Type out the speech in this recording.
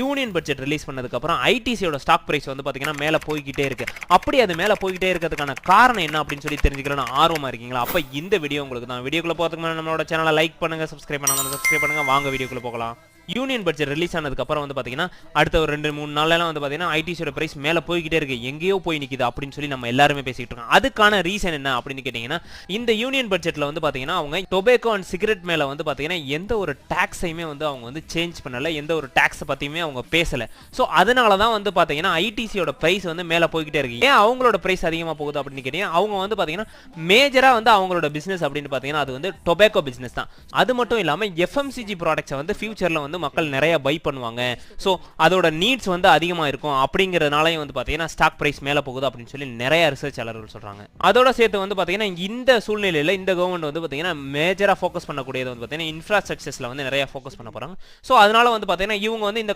Union budget release பண்ணதுக்கப்புறம் ஐடிசியோட stock price வந்து பார்த்தீங்கன்னா மேலே போய்கிட்டே இருக்கு. அப்படி அது மேலே போய்கிட்டே இருக்கிறதுக்கான காரணம் என்ன அப்படின்னு சொல்லி தெரிஞ்சுக்கணும்னு ஆர்வமாக இருக்கீங்களா? அப்போ இந்த வீடியோ உங்களுக்கு தான். வீடியோக்குள்ளே போகிறதுக்கு முன்னாடி நம்மளோட சேனலை லைக் பண்ணுங்கள், சப்ஸ்கிரைப் பண்ணுங்கள். வாங்க வீடியோக்குள்ளே போகலாம். யூனியன் பட்ஜெட் ரிலீஸ் ஆனதுக்கப்புறம் வந்து பார்த்தீங்கன்னா அடுத்த ஒரு 2-3 நாள்லாம் வந்து பார்த்தீங்கன்னா ஐடிசியோட பிரைஸ் மேலே போய்கிட்டே இருக்கு, எங்கேயோ போய் நிற்கிது அப்படின்னு சொல்லி நம்ம எல்லாருமே பேசிக்கிட்டு இருக்கோம். அதுக்கான ரீசன் என்ன அப்படின்னு கேட்டிங்கன்னா, இந்த யூனியன் பட்ஜெட்டில் வந்து பார்த்தீங்கன்னா அவங்க டொபேக்கோ அண்ட் சிகரெட் மேலே வந்து பார்த்தீங்கன்னா எந்த ஒரு டேக்ஸையுமே வந்து அவங்க வந்து சேஞ்ச் பண்ணலை, எந்த ஒரு டேக்ஸை பற்றியுமே அவங்க பேசலை. ஸோ அதனால தான் வந்து பார்த்தீங்கன்னா ஐடிசியோட பிரைஸ் வந்து மேலே போய்கிட்டே இருக்கு. ஏன் அவங்களோட பிரைஸ் அதிகமாக போகுது அப்படின்னு கேட்டிங்கன்னா, அவங்க வந்து பார்த்தீங்கன்னா மேஜராக வந்து அவங்களோட பிஸ்னஸ் அப்படின்னு பார்த்தீங்கன்னா அது வந்து டொபேக்கோ பிஸ்னஸ் தான். அது மட்டும் இல்லாமல் எஃப்எம்சிஜி ப்ராடக்ட்ஸை வந்து ஃபியூச்சரில் வந்து மக்கள் நிறைய பை பண்ணுவாங்க. ஸோ அதோட நீட்ஸ் வந்து அதிகமாக இருக்கும். அப்படிங்கிறதுனாலையும் வந்து பார்த்தீங்கன்னா ஸ்டாக் பிரைஸ் மேலே போகுது அப்படின்னு சொல்லி நிறைய ரிசர்ச்சாளர்கள் சொல்கிறாங்க. அதோட சேர்த்து வந்து பார்த்தீங்கன்னா இந்த சூழ்நிலையில் இந்த கவர்மெண்ட் வந்து பார்த்தீங்கன்னா மேஜராக ஃபோக்கஸ் பண்ணக்கூடியது வந்து பார்த்தீங்கன்னா இன்ஃப்ராஸ்ட்ரக்சர்ஸில் வந்து நிறைய ஃபோக்கஸ் பண்ண போகிறாங்க. ஸோ அதனால வந்து பார்த்தீங்கன்னா இவங்க வந்து இந்த